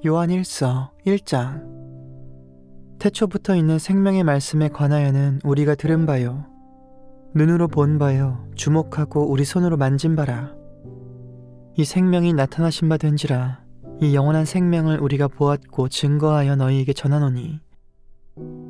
요한 1장. 태초부터 있는 생명의 말씀에 관하여는 우리가 들은 바요, 눈으로 본 바요, 주목하고 우리 손으로 만진 바라. 이 생명이 나타나신 바 된지라. 이 영원한 생명을 우리가 보았고 증거하여 너희에게 전하노니,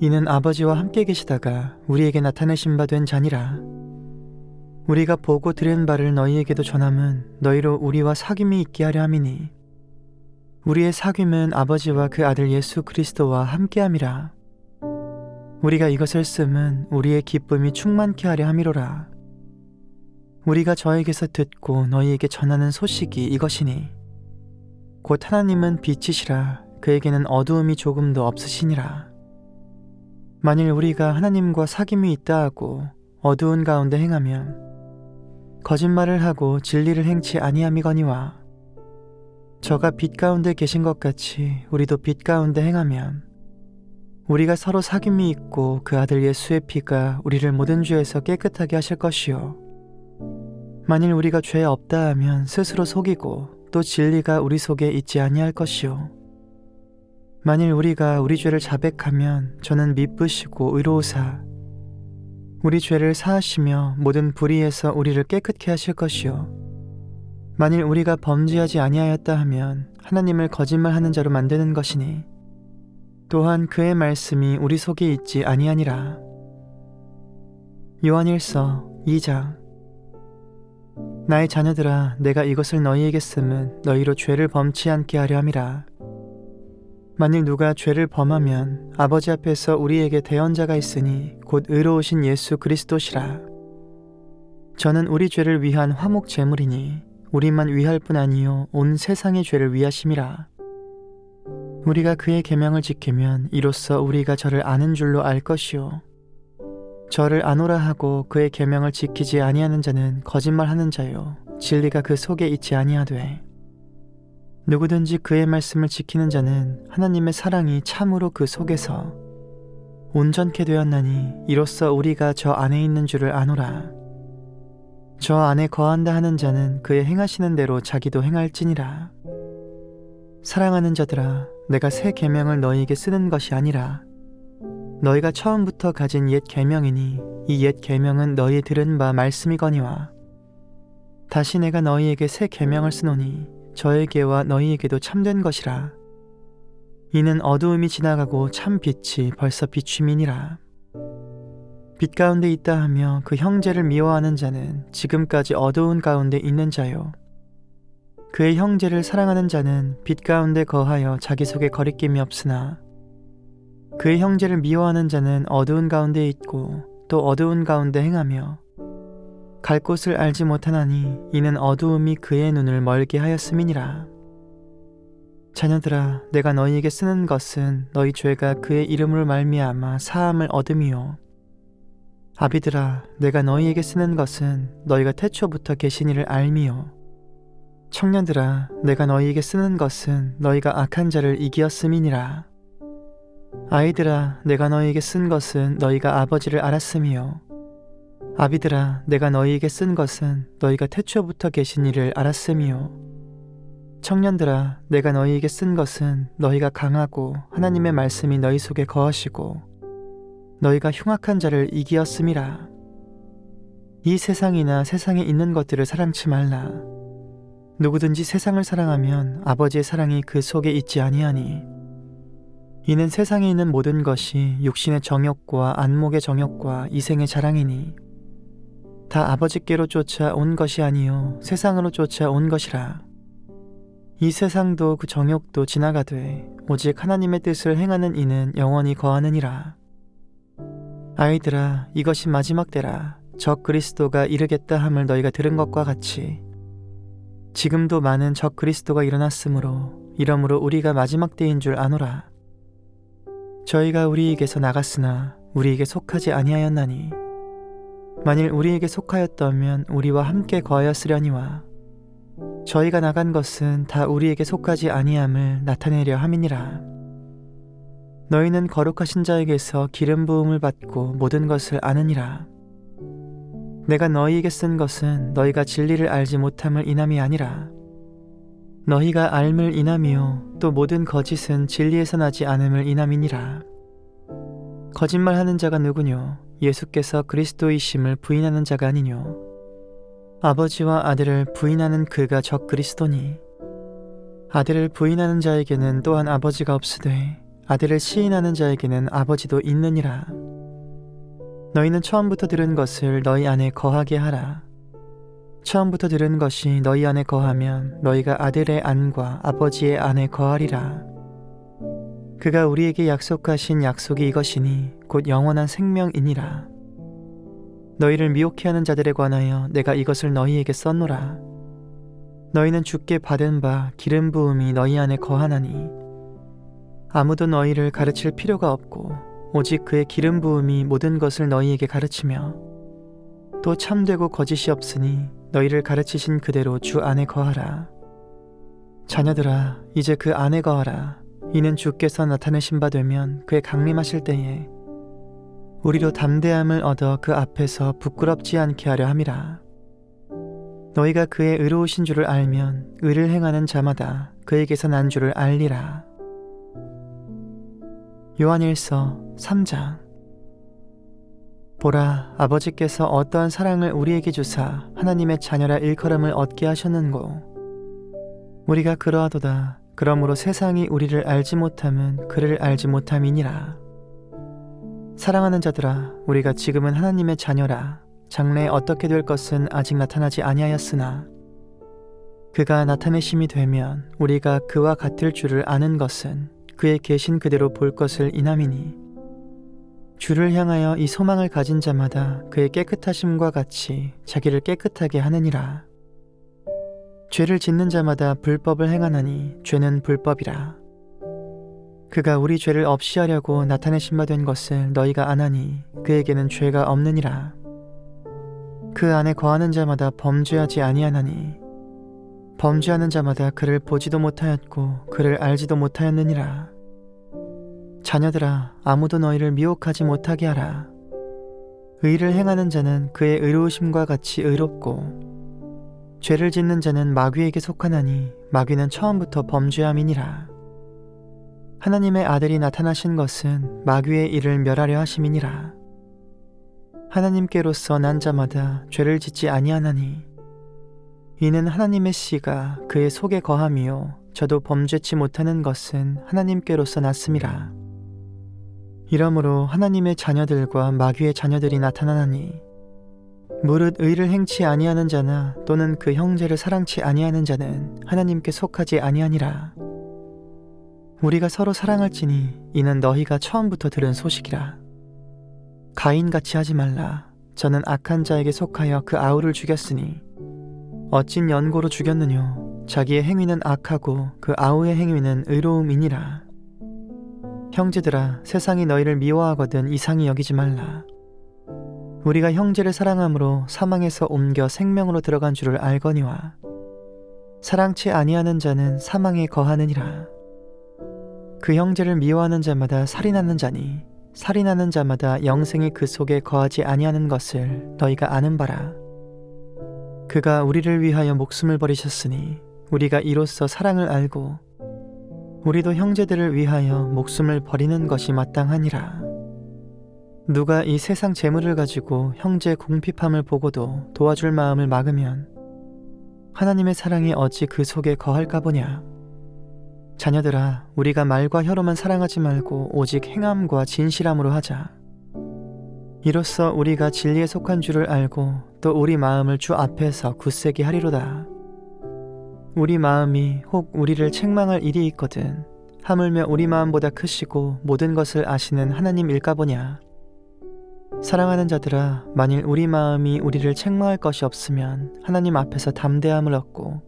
이는 아버지와 함께 계시다가 우리에게 나타내신 바 된 자니라. 우리가 보고 들은 바를 너희에게도 전함은 너희로 우리와 사귐이 있게 하려 함이니, 우리의 사귐은 아버지와 그 아들 예수 그리스도와 함께함이라. 우리가 이것을 쓰면 우리의 기쁨이 충만케 하려 함이로라. 우리가 저에게서 듣고 너희에게 전하는 소식이 이것이니, 곧 하나님은 빛이시라. 그에게는 어두움이 조금도 없으시니라. 만일 우리가 하나님과 사귐이 있다 하고 어두운 가운데 행하면 거짓말을 하고 진리를 행치 아니함이거니와, 저가 빛 가운데 계신 것 같이 우리도 빛 가운데 행하면 우리가 서로 사귐이 있고 그 아들 예수의 피가 우리를 모든 죄에서 깨끗하게 하실 것이요, 만일 우리가 죄 없다 하면 스스로 속이고 또 진리가 우리 속에 있지 아니할 것이요, 만일 우리가 우리 죄를 자백하면 저는 미쁘시고 의로우사 우리 죄를 사하시며 모든 불의에서 우리를 깨끗게 하실 것이요, 만일 우리가 범죄하지 아니하였다 하면 하나님을 거짓말하는 자로 만드는 것이니, 또한 그의 말씀이 우리 속에 있지 아니하니라. 요한 2장. 나의 자녀들아, 내가 이것을 너희에게 쓰면 너희로 죄를 범치 않게 하려 함이라. 만일 누가 죄를 범하면 아버지 앞에서 우리에게 대언자가 있으니 곧 의로우신 예수 그리스도시라. 저는 우리 죄를 위한 화목 제물이니 우리만 위할 뿐 아니요 온 세상의 죄를 위하심이라. 우리가 그의 계명을 지키면 이로써 우리가 저를 아는 줄로 알 것이요, 저를 아노라 하고 그의 계명을 지키지 아니하는 자는 거짓말하는 자요, 진리가 그 속에 있지 아니하되, 누구든지 그의 말씀을 지키는 자는 하나님의 사랑이 참으로 그 속에서 온전케 되었나니, 이로써 우리가 저 안에 있는 줄을 아노라. 저 안에 거한다 하는 자는 그의 행하시는 대로 자기도 행할지니라. 사랑하는 자들아, 내가 새 계명을 너희에게 쓰는 것이 아니라 너희가 처음부터 가진 옛 계명이니, 이 옛 계명은 너희 들은 바 말씀이거니와, 다시 내가 너희에게 새 계명을 쓰노니 저에게와 너희에게도 참된 것이라. 이는 어두움이 지나가고 참 빛이 벌써 비춤이니라. 빛 가운데 있다 하며 그 형제를 미워하는 자는 지금까지 어두운 가운데 있는 자요, 그의 형제를 사랑하는 자는 빛 가운데 거하여 자기 속에 거리낌이 없으나, 그의 형제를 미워하는 자는 어두운 가운데 있고 또 어두운 가운데 행하며 갈 곳을 알지 못하나니, 이는 어두움이 그의 눈을 멀게 하였음이니라. 자녀들아, 내가 너희에게 쓰는 것은 너희 죄가 그의 이름으로 말미암아 사함을 얻음이요, 아비들아, 내가 너희에게 쓰는 것은 너희가 태초부터 계신 이를 알미요, 청년들아, 내가 너희에게 쓰는 것은 너희가 악한 자를 이기었음이니라. 아이들아, 내가 너희에게 쓴 것은 너희가 아버지를 알았음이요, 아비들아, 내가 너희에게 쓴 것은 너희가 태초부터 계신 이를 알았음이요, 청년들아, 내가 너희에게 쓴 것은 너희가 강하고 하나님의 말씀이 너희 속에 거하시고 너희가 흉악한 자를 이기었음이라. 이 세상이나 세상에 있는 것들을 사랑치 말라. 누구든지 세상을 사랑하면 아버지의 사랑이 그 속에 있지 아니하니, 이는 세상에 있는 모든 것이 육신의 정욕과 안목의 정욕과 이생의 자랑이니, 다 아버지께로 쫓아온 것이 아니요 세상으로 쫓아온 것이라. 이 세상도 그 정욕도 지나가되 오직 하나님의 뜻을 행하는 이는 영원히 거하느니라. 아이들아, 이것이 마지막 때라. 적 그리스도가 이르겠다 함을 너희가 들은 것과 같이 지금도 많은 적 그리스도가 일어났으므로, 이러므로 우리가 마지막 때인 줄 아노라. 저희가 우리에게서 나갔으나 우리에게 속하지 아니하였나니, 만일 우리에게 속하였다면 우리와 함께 거하였으려니와, 저희가 나간 것은 다 우리에게 속하지 아니함을 나타내려 함이니라. 너희는 거룩하신 자에게서 기름 부음을 받고 모든 것을 아느니라. 내가 너희에게 쓴 것은 너희가 진리를 알지 못함을 인함이 아니라 너희가 알물 인함이요 또 모든 거짓은 진리에서 나지 않음을 인함이니라. 거짓말하는 자가 누구뇨? 예수께서 그리스도이심을 부인하는 자가 아니뇨? 아버지와 아들을 부인하는 그가 적 그리스도니. 아들을 부인하는 자에게는 또한 아버지가 없으되 아들을 시인하는 자에게는 아버지도 있느니라. 너희는 처음부터 들은 것을 너희 안에 거하게 하라. 처음부터 들은 것이 너희 안에 거하면 너희가 아들의 안과 아버지의 안에 거하리라. 그가 우리에게 약속하신 약속이 이것이니 곧 영원한 생명이니라. 너희를 미혹해 하는 자들에 관하여 내가 이것을 너희에게 썼노라. 너희는 주께 받은 바 기름 부음이 너희 안에 거하나니 아무도 너희를 가르칠 필요가 없고 오직 그의 기름 부음이 모든 것을 너희에게 가르치며 또 참되고 거짓이 없으니 너희를 가르치신 그대로 주 안에 거하라. 자녀들아, 이제 그 안에 거하라. 이는 주께서 나타내신 바 되면 그의 강림하실 때에 우리로 담대함을 얻어 그 앞에서 부끄럽지 않게 하려 함이라. 너희가 그의 의로우신 줄을 알면 의를 행하는 자마다 그에게서 난 줄을 알리라. 요한일서 3장. 보라, 아버지께서 어떠한 사랑을 우리에게 주사 하나님의 자녀라 일컬음을 얻게 하셨는고. 우리가 그러하도다. 그러므로 세상이 우리를 알지 못함은 그를 알지 못함이니라. 사랑하는 자들아, 우리가 지금은 하나님의 자녀라. 장래에 어떻게 될 것은 아직 나타나지 아니하였으나 그가 나타내심이 되면 우리가 그와 같을 줄을 아는 것은 그의 계신 그대로 볼 것을 인함이니 주를 향하여 이 소망을 가진 자마다 그의 깨끗하심과 같이 자기를 깨끗하게 하느니라. 죄를 짓는 자마다 불법을 행하나니 죄는 불법이라. 그가 우리 죄를 없이 하려고 나타내신 바 된 것을 너희가 아나니 그에게는 죄가 없느니라. 그 안에 거하는 자마다 범죄하지 아니하나니 범죄하는 자마다 그를 보지도 못하였고 그를 알지도 못하였느니라. 자녀들아, 아무도 너희를 미혹하지 못하게 하라. 의를 행하는 자는 그의 의로우심과 같이 의롭고 죄를 짓는 자는 마귀에게 속하나니 마귀는 처음부터 범죄함이니라. 하나님의 아들이 나타나신 것은 마귀의 일을 멸하려 하심이니라. 하나님께로서 난 자마다 죄를 짓지 아니하나니 이는 하나님의 씨가 그의 속에 거함이요 저도 범죄치 못하는 것은 하나님께로서 났음이라. 이러므로 하나님의 자녀들과 마귀의 자녀들이 나타나나니 무릇 의를 행치 아니하는 자나 또는 그 형제를 사랑치 아니하는 자는 하나님께 속하지 아니하니라. 우리가 서로 사랑할지니 이는 너희가 처음부터 들은 소식이라. 가인같이 하지 말라. 저는 악한 자에게 속하여 그 아우를 죽였으니 어찐 연고로 죽였느뇨. 자기의 행위는 악하고 그 아우의 행위는 의로움이니라. 형제들아, 세상이 너희를 미워하거든 이상히 여기지 말라. 우리가 형제를 사랑함으로 사망에서 옮겨 생명으로 들어간 줄을 알거니와 사랑치 아니하는 자는 사망에 거하느니라. 그 형제를 미워하는 자마다 살인하는 자니 살인하는 자마다 영생이 그 속에 거하지 아니하는 것을 너희가 아는 바라. 그가 우리를 위하여 목숨을 버리셨으니 우리가 이로써 사랑을 알고 우리도 형제들을 위하여 목숨을 버리는 것이 마땅하니라. 누가 이 세상 재물을 가지고 형제 궁핍함을 보고도 도와줄 마음을 막으면 하나님의 사랑이 어찌 그 속에 거할까 보냐. 자녀들아, 우리가 말과 혀로만 사랑하지 말고 오직 행함과 진실함으로 하자. 이로써 우리가 진리에 속한 줄을 알고 또 우리 마음을 주 앞에서 굳세게 하리로다. 우리 마음이 혹 우리를 책망할 일이 있거든 하물며 우리 마음보다 크시고 모든 것을 아시는 하나님일까 보냐. 사랑하는 자들아, 만일 우리 마음이 우리를 책망할 것이 없으면 하나님 앞에서 담대함을 얻고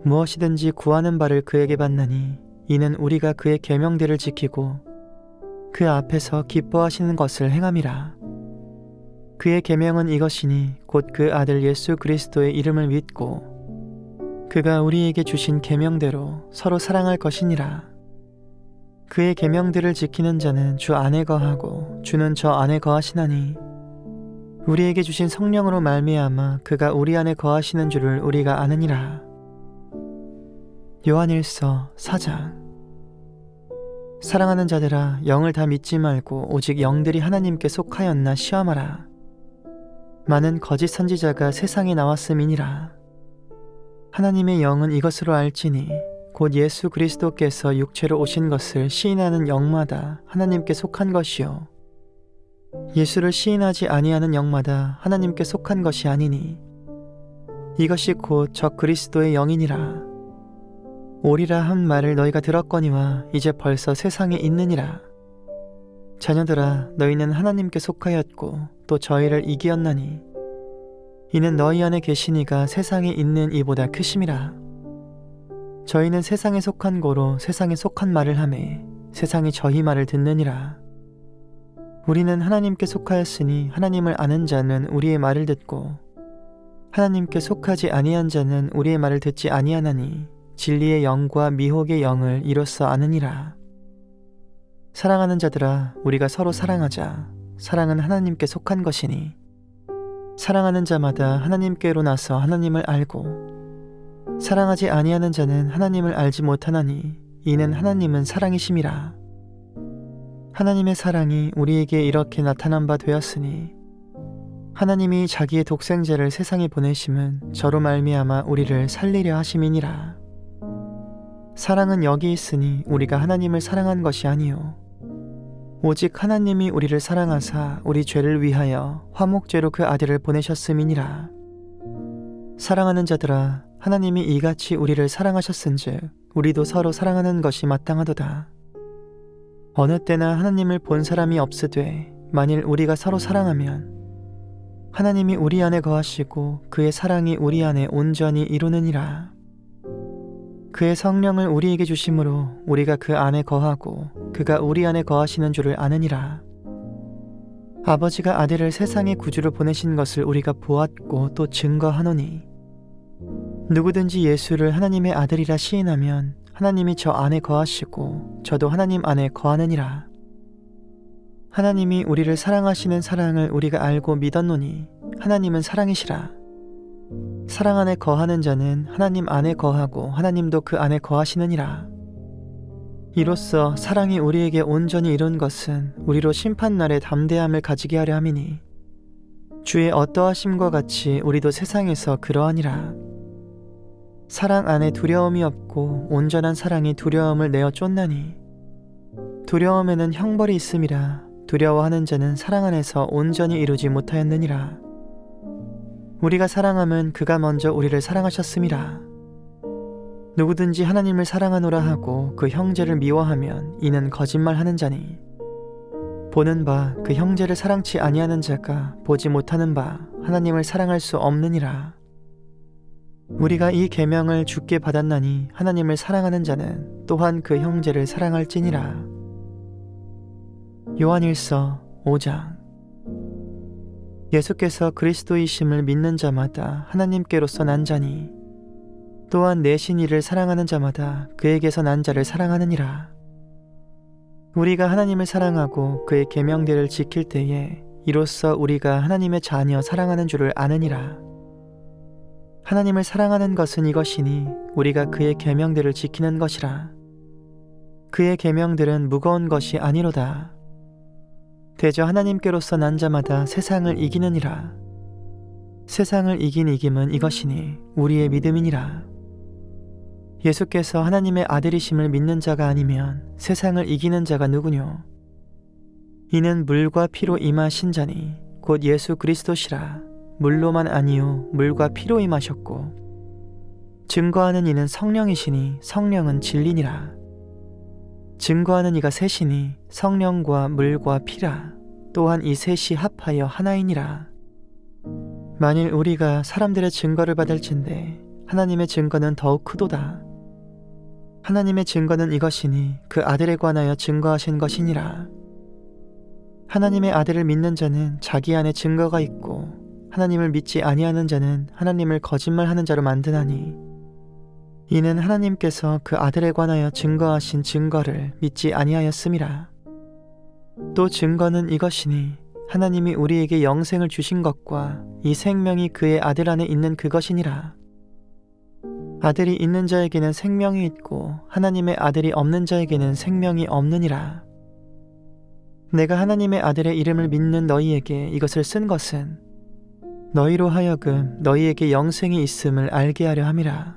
무엇이든지 구하는 바를 그에게 받나니 이는 우리가 그의 계명들을 지키고 그 앞에서 기뻐하시는 것을 행함이라. 그의 계명은 이것이니 곧 그 아들 예수 그리스도의 이름을 믿고 그가 우리에게 주신 계명대로 서로 사랑할 것이니라. 그의 계명들을 지키는 자는 주 안에 거하고 주는 저 안에 거하시나니 우리에게 주신 성령으로 말미암아 그가 우리 안에 거하시는 줄을 우리가 아느니라. 요한일서 4장. 사랑하는 자들아, 영을 다 믿지 말고 오직 영들이 하나님께 속하였나 시험하라. 많은 거짓 선지자가 세상에 나왔음이니라. 하나님의 영은 이것으로 알지니 곧 예수 그리스도께서 육체로 오신 것을 시인하는 영마다 하나님께 속한 것이요 예수를 시인하지 아니하는 영마다 하나님께 속한 것이 아니니 이것이 곧 적 그리스도의 영이니라. 오리라 한 말을 너희가 들었거니와 이제 벌써 세상에 있느니라. 자녀들아, 너희는 하나님께 속하였고 또 저희를 이기었나니 이는 너희 안에 계시니가 세상에 있는 이보다 크심이라. 저희는 세상에 속한 고로 세상에 속한 말을 하매 세상이 저희 말을 듣느니라. 우리는 하나님께 속하였으니 하나님을 아는 자는 우리의 말을 듣고 하나님께 속하지 아니한 자는 우리의 말을 듣지 아니하나니 진리의 영과 미혹의 영을 이로써 아느니라. 사랑하는 자들아, 우리가 서로 사랑하자. 사랑은 하나님께 속한 것이니 사랑하는 자마다 하나님께로 나서 하나님을 알고 사랑하지 아니하는 자는 하나님을 알지 못하나니 이는 하나님은 사랑이심이라. 하나님의 사랑이 우리에게 이렇게 나타난 바 되었으니 하나님이 자기의 독생자를 세상에 보내심은 저로 말미암아 우리를 살리려 하심이니라. 사랑은 여기 있으니 우리가 하나님을 사랑한 것이 아니요 오직 하나님이 우리를 사랑하사 우리 죄를 위하여 화목제로 그 아들을 보내셨음이니라. 사랑하는 자들아, 하나님이 이같이 우리를 사랑하셨은즉 우리도 서로 사랑하는 것이 마땅하도다. 어느 때나 하나님을 본 사람이 없으되 만일 우리가 서로 사랑하면 하나님이 우리 안에 거하시고 그의 사랑이 우리 안에 온전히 이루느니라. 그의 성령을 우리에게 주심으로 우리가 그 안에 거하고 그가 우리 안에 거하시는 줄을 아느니라. 아버지가 아들을 세상의 구주로 보내신 것을 우리가 보았고 또 증거하노니 누구든지 예수를 하나님의 아들이라 시인하면 하나님이 저 안에 거하시고 저도 하나님 안에 거하느니라. 하나님이 우리를 사랑하시는 사랑을 우리가 알고 믿었노니 하나님은 사랑이시라. 사랑 안에 거하는 자는 하나님 안에 거하고 하나님도 그 안에 거하시느니라. 이로써 사랑이 우리에게 온전히 이룬 것은 우리로 심판날에 담대함을 가지게 하려 함이니 주의 어떠하심과 같이 우리도 세상에서 그러하니라. 사랑 안에 두려움이 없고 온전한 사랑이 두려움을 내어 쫓나니 두려움에는 형벌이 있음이라. 두려워하는 자는 사랑 안에서 온전히 이루지 못하였느니라. 우리가 사랑함은 그가 먼저 우리를 사랑하셨음이라. 누구든지 하나님을 사랑하노라 하고 그 형제를 미워하면 이는 거짓말하는 자니 보는 바 그 형제를 사랑치 아니하는 자가 보지 못하는 바 하나님을 사랑할 수 없느니라. 우리가 이 계명을 주께 받았나니 하나님을 사랑하는 자는 또한 그 형제를 사랑할지니라. 요한일서 5장. 예수께서 그리스도이심을 믿는 자마다 하나님께로서 난 자니 또한 내신 이를 사랑하는 자마다 그에게서 난 자를 사랑하느니라. 우리가 하나님을 사랑하고 그의 계명들을 지킬 때에 이로써 우리가 하나님의 자녀 사랑하는 줄을 아느니라. 하나님을 사랑하는 것은 이것이니 우리가 그의 계명들을 지키는 것이라. 그의 계명들은 무거운 것이 아니로다. 대저 하나님께로서 난 자마다 세상을 이기느니라. 세상을 이긴 이김은 이것이니 우리의 믿음이니라. 예수께서 하나님의 아들이심을 믿는 자가 아니면 세상을 이기는 자가 누구뇨? 이는 물과 피로 임하신 자니 곧 예수 그리스도시라. 물로만 아니요 물과 피로 임하셨고 증거하는 이는 성령이시니 성령은 진리니라. 증거하는 이가 셋이니 성령과 물과 피라. 또한 이 셋이 합하여 하나이니라. 만일 우리가 사람들의 증거를 받을진대 하나님의 증거는 더욱 크도다. 하나님의 증거는 이것이니 그 아들에 관하여 증거하신 것이니라. 하나님의 아들을 믿는 자는 자기 안에 증거가 있고 하나님을 믿지 아니하는 자는 하나님을 거짓말하는 자로 만드나니 이는 하나님께서 그 아들에 관하여 증거하신 증거를 믿지 아니하였음이라. 또 증거는 이것이니 하나님이 우리에게 영생을 주신 것과 이 생명이 그의 아들 안에 있는 그것이니라. 아들이 있는 자에게는 생명이 있고 하나님의 아들이 없는 자에게는 생명이 없느니라. 내가 하나님의 아들의 이름을 믿는 너희에게 이것을 쓴 것은 너희로 하여금 너희에게 영생이 있음을 알게 하려 함이라.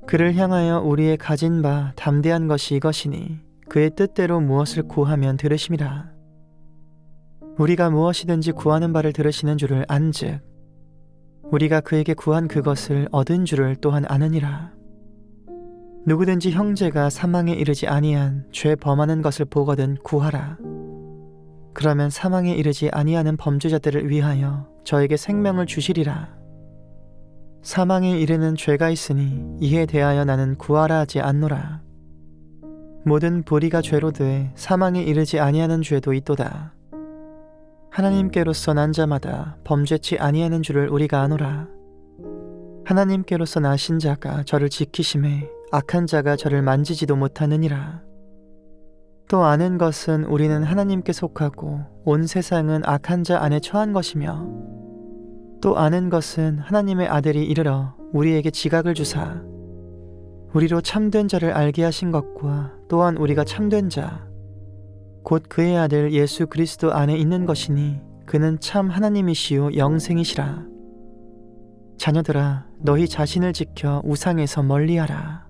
그를 향하여 우리의 가진 바 담대한 것이 이것이니 그의 뜻대로 무엇을 구하면 들으심이라. 우리가 무엇이든지 구하는 바를 들으시는 줄을 안즉 우리가 그에게 구한 그것을 얻은 줄을 또한 아느니라. 누구든지 형제가 사망에 이르지 아니한 죄 범하는 것을 보거든 구하라. 그러면 사망에 이르지 아니하는 범죄자들을 위하여 저에게 생명을 주시리라. 사망에 이르는 죄가 있으니 이에 대하여 나는 구하라 하지 않노라. 모든 불의가 죄로 돼 사망에 이르지 아니하는 죄도 있도다. 하나님께로서 난 자마다 범죄치 아니하는 줄을 우리가 아노라. 하나님께로서 나신 자가 저를 지키심에 악한 자가 저를 만지지도 못하느니라. 또 아는 것은 우리는 하나님께 속하고 온 세상은 악한 자 안에 처한 것이며 또 아는 것은 하나님의 아들이 이르러 우리에게 지각을 주사 우리로 참된 자를 알게 하신 것과 또한 우리가 참된 자 곧 그의 아들 예수 그리스도 안에 있는 것이니 그는 참 하나님이시요 영생이시라. 자녀들아, 너희 자신을 지켜 우상에서 멀리하라.